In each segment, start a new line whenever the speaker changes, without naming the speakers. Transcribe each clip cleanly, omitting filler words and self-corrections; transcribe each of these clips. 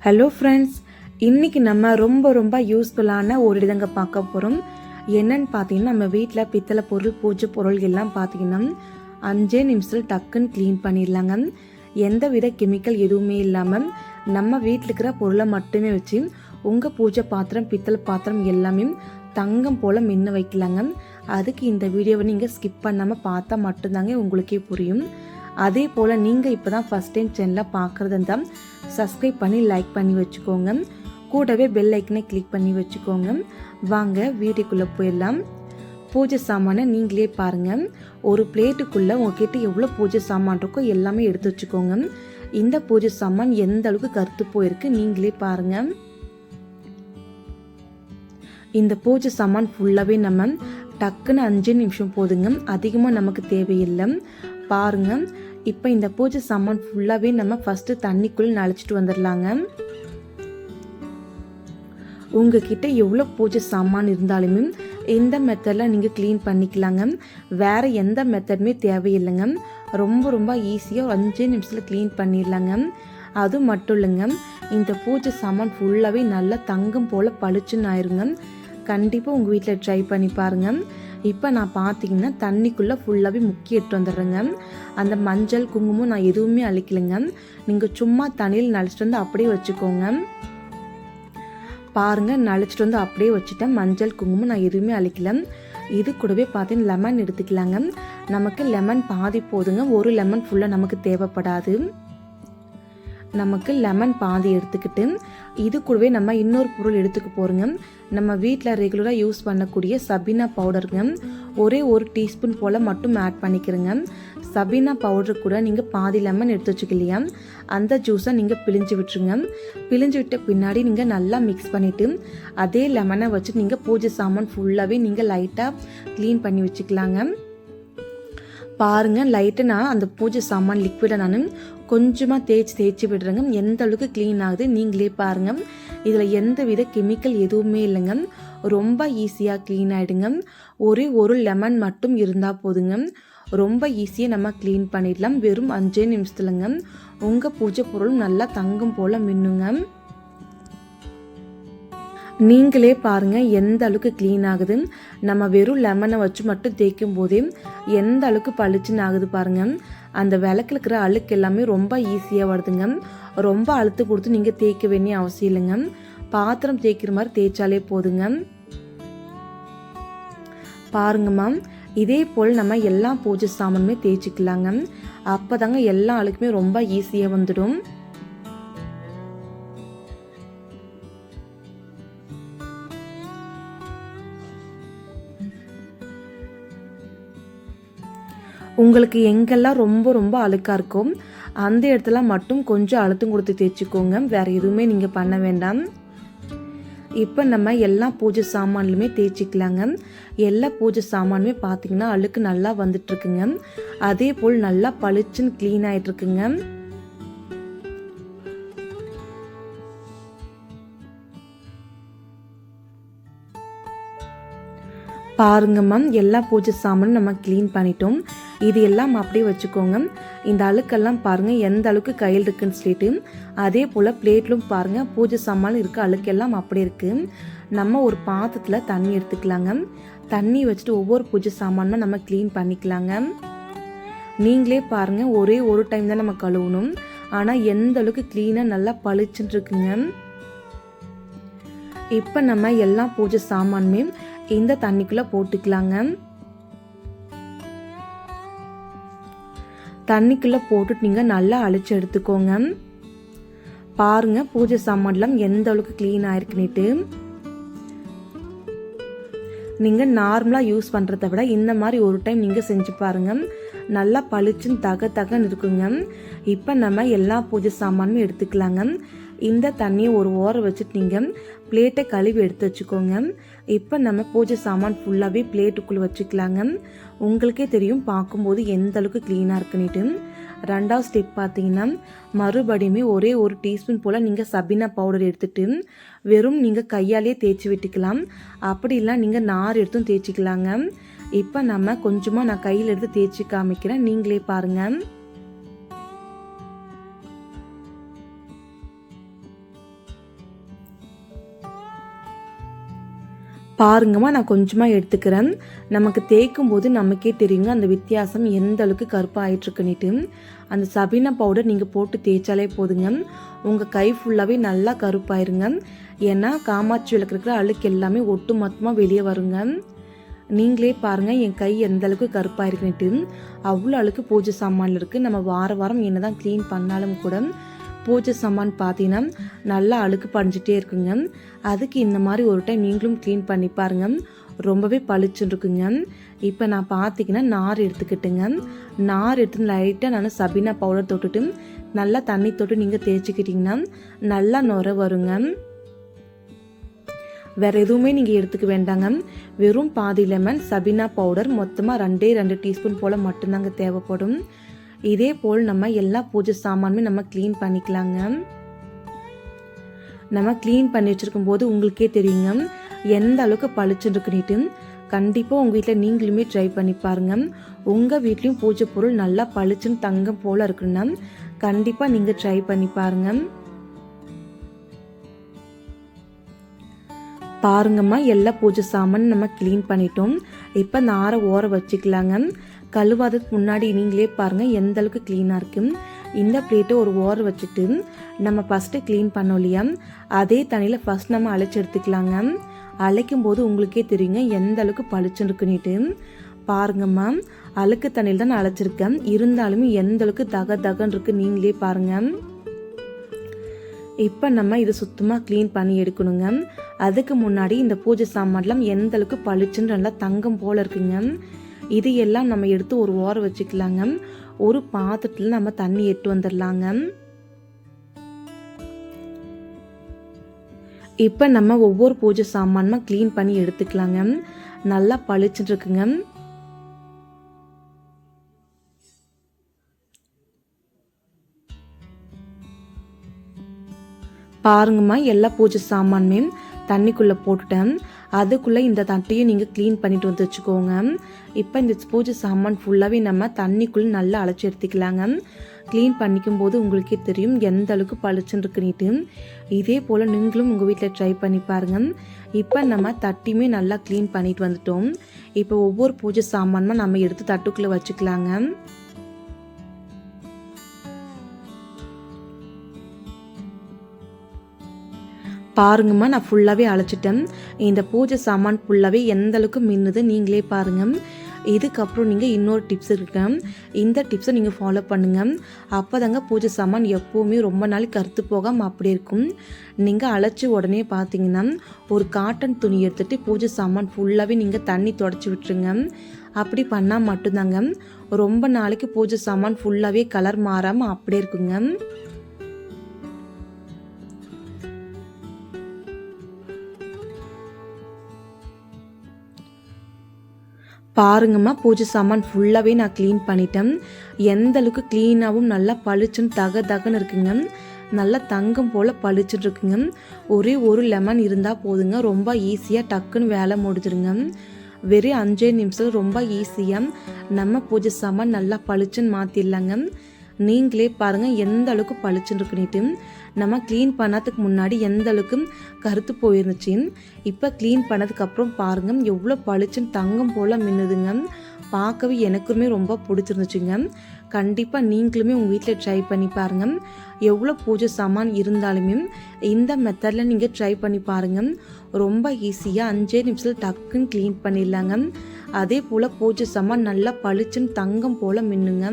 Hello friends, இன்றைக்கி நம்ம ரொம்ப யூஸ்ஃபுல்லான ஒரு இடங்க பார்க்க போகிறோம். என்னன்னு பார்த்தீங்கன்னா, நம்ம வீட்டில் பித்தளை பொருள், பூஜை பொருள் எல்லாம் பார்த்தீங்கன்னா 5 நிமிஷத்தில் டக்குன்னு க்ளீன் பண்ணிடலாங்க. எந்த வித கெமிக்கல் எதுவுமே இல்லாமல் நம்ம வீட்டில் இருக்கிற பொருளை மட்டுமே வச்சு உங்கள் பூஜை பாத்திரம், பித்தளை பாத்திரம் எல்லாமே தங்கம் போல் மின்ன வைக்கலாங்க. அதுக்கு இந்த வீடியோவை நீங்கள் ஸ்கிப் பண்ணாமல் பார்த்தா மட்டும்தாங்க உங்களுக்கே புரியும். அதே போல் நீங்கள் இப்போ தான் ஃபஸ்ட் டைம் சேனலை பார்க்குறது இருந்தால் சப்ஸ்கிரைப் பண்ணி லைக் பண்ணி வச்சுக்கோங்க. கூடவே பெல் ஐக்கனை கிளிக் பண்ணி வச்சுக்கோங்க. வாங்க வீடியோக்குள்ளே போயிடலாம். பூஜை சாமானை நீங்களே பாருங்கள். ஒரு பிளேட்டுக்குள்ளே உங்ககிட்ட எவ்வளோ பூஜை சாமான் இருக்கோ எல்லாமே எடுத்து வச்சுக்கோங்க. இந்த பூஜை சாமான் எந்த அளவுக்கு கருத்து போயிருக்கு நீங்களே பாருங்கள். இந்த பூஜை சாமான் ஃபுல்லாகவே நம்ம டக்குன்னு 5 நிமிஷம் போதுங்க, அதிகமாக நமக்கு தேவையில்லை. பாருங்கள், இப்போ இந்த பூஜை சாமான் ஃபுல்லாகவே நம்ம ஃபஸ்ட்டு தண்ணிக்குள்ளே நனைச்சிட்டு வந்துடலாங்க. உங்ககிட்ட எவ்வளோ பூஜை சாமான் இருந்தாலுமே இந்த மெத்தடில் நீங்கள் க்ளீன் பண்ணிக்கலாங்க. வேறு எந்த மெத்தடுமே தேவையில்லைங்க. ரொம்ப ஈஸியாக 5 நிமிஷத்தில் க்ளீன் பண்ணிடலாங்க. அது மட்டும் இல்லைங்க, இந்த பூஜை சாமான் ஃபுல்லாகவே நல்லா தங்கம் போல் பளிச்சுன்னு ஆயிருங்க. கண்டிப்பாக உங்கள் வீட்டில் ட்ரை பண்ணி பாருங்கள். இப்போ நான் பார்த்தீங்கன்னா தண்ணிக்குள்ளே ஃபுல்லாகவே முக்கி எடுத்து வந்துடுறேங்க. அந்த மஞ்சள் குங்குமம் நான் எதுவுமே அழிக்கலைங்க. நீங்கள் சும்மா தண்ணியில் நனைச்சிட்டு வந்து அப்படியே வச்சுக்கோங்க. பாருங்கள், நனைச்சிட்டு வந்து அப்படியே வச்சுட்டேன். மஞ்சள் குங்குமம் நான் எதுவுமே அழிக்கல. இது கூடவே பார்த்தீங்கன்னா லெமன் எடுத்துக்கலாங்க. நமக்கு லெமன் பாதி போதுங்க, ஒரு லெமன் ஃபுல்லாக நமக்கு தேவைப்படாது. நமக்கு லெமன் பாதி எடுத்துக்கிட்டு இது கூடவே நம்ம இன்னொரு பொருள் எடுத்துக்க போகிறோங்க. நம்ம வீட்டில் ரெகுலராக யூஸ் பண்ணக்கூடிய சபீனா பவுடருங்க. ஒரே ஒரு டீஸ்பூன் போல் மட்டும் ஆட் பண்ணிக்கிறேங்க. சபீனா பவுடர் கூட நீங்கள் பாதி லெமன் எடுத்து வச்சுக்கலையா, அந்த ஜூஸை நீங்கள் பிழிஞ்சு விட்டுருங்க. பிழிஞ்சு விட்ட பின்னாடி நீங்கள் நல்லா மிக்ஸ் பண்ணிவிட்டு அதே லெமனை வச்சு நீங்கள் பூஜை சாமான் ஃபுல்லாகவே நீங்கள் லைட்டாக க்ளீன் பண்ணி வச்சுக்கலாங்க. பாருங்கள், லைட்டாக நான் அந்த பூஜை சாமான் லிக்விடை நான் கொஞ்சமாக தேய்ச்சி விடுறேங்க. எந்த அளவுக்கு க்ளீன் ஆகுது நீங்களே பாருங்கள். இதில் எந்த வித கெமிக்கல் எதுவுமே இல்லைங்க. ரொம்ப ஈஸியாக க்ளீன் ஆகிடுங்க. ஒரே ஒரு லெமன் மட்டும் இருந்தால் போதுங்க. ரொம்ப ஈஸியாக நம்ம க்ளீன் பண்ணிடலாம். வெறும் 5 நிமிஷத்துலங்க உங்கள் பூஜை பொருள் நல்லா தங்கம் போல் மின்னுங்க. நீங்களே பாருங்கள் எந்த அளவுக்கு க்ளீன் ஆகுது. நம்ம வெறும் லெமனை வச்சு மட்டும் தேய்க்கும் போதே எந்த அளவுக்கு பளிச்சுன்னு ஆகுது பாருங்கள். அந்த விளக்கில் இருக்கிற அழுக்கு எல்லாமே ரொம்ப ஈஸியாக வருதுங்க. ரொம்ப அழுத்து கொடுத்து நீங்கள் தேய்க்க வேண்டிய அவசியம் இல்லைங்க. பாத்திரம் தேய்க்கிற மாதிரி தேய்ச்சாலே போதுங்க. பாருங்கம்மா, இதே போல் நம்ம எல்லா பூஜை சாமானுமே தேய்ச்சிக்கலாங்க. அப்போ தாங்க எல்லா அழுக்குமே ரொம்ப ஈஸியாக வந்துடும். உங்களுக்கு எங்கெல்லாம் ரொம்ப அழுக்காக இருக்கும் அந்த இடத்துல மட்டும் கொஞ்சம் அழுத்தம் கொடுத்து தேய்ச்சிக்கோங்க. வேறு எதுவுமே நீங்கள் பண்ண வேண்டாம். இப்போ நம்ம எல்லா பூஜை சாமான்லுமே தேய்ச்சிக்கலாங்க. எல்லா பூஜை சாமானுமே பார்த்திங்கன்னா அழுக்கு நல்லா வந்துட்டுருக்குங்க. அதே போல் நல்லா பளிச்சுன்னு க்ளீன் ஆகிட்டுருக்குங்க. பாருங்கம்மா, எல்லா பூஜை சாமானும் நம்ம க்ளீன் பண்ணிட்டோம். இது எல்லாம் அப்படியே வச்சுக்கோங்க. இந்த அழுக்கெல்லாம் பாருங்கள் எந்த அளவுக்கு கையில் இருக்குன்னு சொல்லிட்டு. அதே போல் பிளேட்லும் பாருங்கள் பூஜை சாமான் இருக்க அழுக்கெல்லாம் அப்படி இருக்குது. நம்ம ஒரு பாத்திரத்தில் தண்ணி எடுத்துக்கலாங்க. தண்ணி வச்சுட்டு ஒவ்வொரு பூஜை சாமானும் நம்ம க்ளீன் பண்ணிக்கலாங்க. நீங்களே பாருங்கள், ஒரே ஒரு டைம் தான் நம்ம கழுவணும். ஆனால் எந்த அளவுக்கு க்ளீனாக நல்லா பளிச்சுன்னு இருக்குங்க. இப்போ நம்ம எல்லா பூஜை சாமானுமே இந்த தண்ணிக்குள்ளே போட்டுக்கலாங்க. தண்ணிக்குள்ளே போட்டுட்டு நீங்கள் நல்லா அழிச்சு எடுத்துக்கோங்க. பாருங்கள் பூஜை சாமான்லாம் எந்த அளவுக்கு க்ளீன் ஆயிருக்குன்னுட்டு. நீங்கள் நார்மலாக யூஸ் பண்ணுறத விட இந்த மாதிரி ஒரு டைம் நீங்கள் செஞ்சு பாருங்கள். நல்லா பளிச்சுன்னு தகன்னு இருக்குங்க. இப்போ நம்ம எல்லா பூஜை சாமானும் எடுத்துக்கலாங்க. இந்த தண்ணியை ஒரு ஓரம் வச்சுட்டு நீங்கள் பிளேட்டை கழுவி எடுத்து வச்சுக்கோங்க. இப்போ நம்ம பூஜை சாமான் ஃபுல்லாகவே பிளேட்டுக்குள்ளே வச்சுக்கலாங்க. உங்களுக்கே தெரியும் பார்க்கும்போது எந்த அளவுக்கு க்ளீனாக இருக்குன்னுட்டு. ரெண்டாவது ஸ்டெப் பார்த்தீங்கன்னா மறுபடியுமே ஒரே ஒரு டீஸ்பூன் போல் நீங்கள் சபீனா பவுடர் எடுத்துகிட்டு வெறும் நீங்கள் கையாலேயே தேய்ச்சி விட்டுக்கலாம். அப்படி இல்லை நீங்கள் நார் எடுத்தும் தேய்ச்சிக்கலாங்க. இப்போ நம்ம கொஞ்சமாக நான் கையில் எடுத்து தேய்ச்சி காமிக்கிறேன், நீங்களே பாருங்கள். பாருங்கம்மா, நான் கொஞ்சமாக எடுத்துக்கிறேன். நமக்கு தேய்க்கும் போது நமக்கே தெரியுங்க அந்த வித்தியாசம் எந்த அளவுக்கு கருப்பாக ஆகிட்டுருக்குன்னுட்டு. அந்த சபீனா பவுடர் நீங்கள் போட்டு தேய்ச்சாலே போதுங்க, உங்கள் கை ஃபுல்லாகவே நல்லா கருப்பாயிருங்க. ஏன்னா காமாட்சி விளக்கு இருக்கிற அழுக்கு எல்லாமே ஒட்டு மொத்தமாக வெளியே வருங்க. நீங்களே பாருங்கள் என் கை எந்த அளவுக்கு கருப்பாக இருக்குன்னுட்டு. அவ்வளோ அழுக்கு பூஜை சாமானில் இருக்குது. நம்ம வாரம் என்ன தான் க்ளீன் பண்ணாலும் கூட பூஜை சாமான் பார்த்தீங்கன்னா நல்லா அழுக்கு படிஞ்சிட்டே இருக்குங்க. அதுக்கு இந்த மாதிரி ஒரு டைம் நீங்களும் க்ளீன் பண்ணி பாருங்க, ரொம்பவே பளிச்சுன்னு இருக்குங்க. இப்போ நான் பார்த்தீங்கன்னா நார் எடுத்துக்கிட்டுங்க. நார் எடுத்து லைட்டாக நான் சபீனா பவுடர் தொட்டுட்டு நல்லா தண்ணி தொட்டு நீங்கள் தேய்ச்சிக்கிட்டிங்கன்னா நல்லா நுர வருங்க. வேறு எதுவுமே நீங்கள் எடுத்துக்க வேண்டாங்க. வெறும் பாதி லெமன், சபீனா பவுடர் மொத்தமாக 2 டீஸ்பூன் போல் மட்டும்தாங்க தேவைப்படும். இதே போல் நம்ம எல்லா பூஜை சாமானுமே நம்ம க்ளீன் பண்ணிக்கலாங்க. நம்ம க்ளீன் பண்ணி வச்சுருக்கும் போது உங்களுக்கே தெரியுங்க எந்த அளவுக்கு பளிச்சுன்னு இருக்குன்னுட்டு. கண்டிப்பாக உங்கள் வீட்டில் நீங்களுமே ட்ரை பண்ணி பாருங்கள். உங்கள் வீட்லேயும் பூஜை பொருள் நல்லா பளிச்சுன்னு தங்கம் போல் இருக்குன்னா கண்டிப்பாக நீங்கள் ட்ரை பண்ணி பாருங்கள். பாருங்கம்மா, எல்லா பூஜை சாமான் நம்ம க்ளீன் பண்ணிட்டோம். இப்போ நாரை ஓர வச்சுக்கலாங்க. கழுவாததுக்கு முன்னாடி நீங்களே பாருங்கள் எந்த அளவுக்கு க்ளீனாக இருக்குது. இந்த பிளேட்டை ஒரு ஓர வச்சுட்டு நம்ம ஃபஸ்ட்டு க்ளீன் பண்ணோம் இல்லையா, அதே தண்ணியில் ஃபஸ்ட் நம்ம அழைச்சி எடுத்துக்கலாங்க. அழைக்கும் போது உங்களுக்கே தெரியுங்க எந்த அளவுக்கு பளிச்சுன்னு இருக்குன்னுட்டு. பாருங்கம்மா, அழுக்கு தண்ணியில் தான் நான் அழைச்சிருக்கேன், இருந்தாலுமே எந்த அளவுக்கு தகன்னு இருக்குது நீங்களே பாருங்கள். இப்போ நம்ம இதை சுத்தமாக க்ளீன் பண்ணி எடுக்கணுங்க. அதுக்கு முன்னாடி இந்த பூஜை சாமான்லாம் எந்த அளவுக்கு பளிச்சுன்னு நல்லா தங்கம் போல் இருக்குங்க. இது எல்லாம் நம்ம எடுத்து ஒரு ஓரம் வச்சுக்கலாங்க. ஒரு பாத்திரத்தில் நம்ம தண்ணி எட்டு வந்துடலாங்க. இப்போ நம்ம ஒவ்வொரு பூஜை சாமானுமா க்ளீன் பண்ணி எடுத்துக்கலாங்க. நல்லா பளிச்சுட்டு இருக்குங்க. பாருங்கம்மா, எல்லா பூஜை சாமானுமே தண்ணிக்குள்ளே போட்டுட்டேன். அதுக்குள்ளே இந்த தட்டையும் நீங்கள் க்ளீன் பண்ணிட்டு வந்து வச்சுக்கோங்க. இப்போ இந்த பூஜை சாமான் ஃபுல்லாகவே நம்ம தண்ணிக்குள்ளே நல்லா அழைச்சி எடுத்துக்கலாங்க. க்ளீன் பண்ணிக்கும் போது உங்களுக்கே தெரியும் எந்த அளவுக்கு பளிச்சுன்னு இருக்குன்னுட்டு. இதே போல் நீங்களும் உங்கள் வீட்டில் ட்ரை பண்ணி பாருங்கள். இப்போ நம்ம தட்டியுமே நல்லா க்ளீன் பண்ணிட்டு வந்துட்டோம். இப்போ ஒவ்வொரு பூஜை சாமானுமா நம்ம எடுத்து தட்டுக்குள்ளே வச்சுக்கலாங்க. பாருங்கம்மா, நான் ஃபுல்லாகவே அழைச்சிட்டேன். இந்த பூஜை சாமான் ஃபுல்லாகவே எந்த அளவுக்கு மின்னுது நீங்களே பாருங்கள். இதுக்கப்புறம் நீங்கள் இன்னொரு டிப்ஸ் இருக்கு, இந்த டிப்ஸை நீங்கள் ஃபாலோ பண்ணுங்கள். அப்போ தாங்க பூஜை சாமான் எப்போவுமே ரொம்ப நாள் கருத்து போகாமல் அப்படி இருக்கும். நீங்கள் அழைச்சி உடனே பார்த்தீங்கன்னா ஒரு காட்டன் துணி எடுத்துகிட்டு பூஜை சாமான் ஃபுல்லாகவே நீங்கள் தண்ணி தொடச்சி விட்டுருங்க. அப்படி பண்ணால் மட்டும்தாங்க ரொம்ப நாளைக்கு பூஜை சாமான் ஃபுல்லாகவே கலர் மாறாமல் அப்படியே இருக்குங்க. பாருங்கம்மா, பூஜை சாமான் ஃபுல்லாகவே நான் க்ளீன் பண்ணிட்டேன். எந்த அளவுக்கு க்ளீனாகவும் நல்லா பளிச்சுன்னு தகன்னு இருக்குங்க. நல்லா தங்கம் போல் பளிச்சுட்டு இருக்குங்க. ஒரே ஒரு லெமன் இருந்தால் போதுங்க, ரொம்ப ஈஸியாக டக்குன்னு வேலை முடிஞ்சிருங்க. வெறும் 5 நிமிஷம் ரொம்ப ஈஸியாக நம்ம பூஜை சாமான் நல்லா பளிச்சுன்னு மாற்றிடலாங்க. நீங்களே பாருங்கள் எந்த அளவுக்கு பளிச்சுன்னு இருக்குன்னுட்டு. நம்ம க்ளீன் பண்ணதுக்கு முன்னாடி எந்த அளவுக்கு கருத்து போயிருந்துச்சு, இப்போ க்ளீன் பண்ணதுக்கப்புறம் பாருங்கள் எவ்வளோ பளிச்சுன்னு தங்கம் போல் மின்னுதுங்க. பார்க்கவே எனக்குமே ரொம்ப பிடிச்சிருந்துச்சுங்க. கண்டிப்பாக நீங்களுமே உங்கள் வீட்டில் ட்ரை பண்ணி பாருங்கள். எவ்வளோ பூஜை சாமான் இருந்தாலுமே இந்த மெத்தடில் நீங்கள் ட்ரை பண்ணி பாருங்கள். ரொம்ப ஈஸியாக 5 நிமிஷத்தில் டக்குன்னு க்ளீன் பண்ணிடலாங்க. அதே போல் பூஜை சாமான் நல்லா பளிச்சுன்னு தங்கம் போல் மின்னுங்க.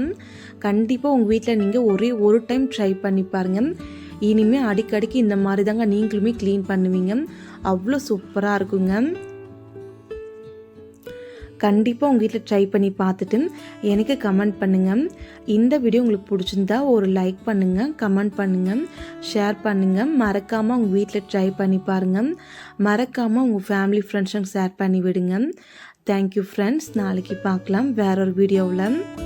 கண்டிப்பாக உங்கள் வீட்டில் நீங்கள் ஒரே ஒரு டைம் ட்ரை பண்ணி பாருங்கள். இனிமேல் அடிக்கடிக்கு இந்த மாதிரி தாங்க நீங்களுமே க்ளீன் பண்ணுவீங்க. அவ்வளோ சூப்பராக இருக்குங்க. கண்டிப்பாக உங்கள் வீட்டில் ட்ரை பண்ணி பார்த்துட்டு எனக்கு கமெண்ட் பண்ணுங்கள். இந்த வீடியோ உங்களுக்கு பிடிச்சிருந்தா ஒரு லைக் பண்ணுங்கள், கமெண்ட் பண்ணுங்கள், ஷேர் பண்ணுங்கள். மறக்காமல் உங்கள் வீட்டில் ட்ரை பண்ணி பாருங்கள். மறக்காமல் உங்கள் ஃபேமிலி ஃப்ரெண்ட்ஸுக்கு ஷேர் பண்ணி விடுங்க. Thank you friends. நாளைக்கு பார்க்கலாம் வேற ஒரு வீடியோவில்.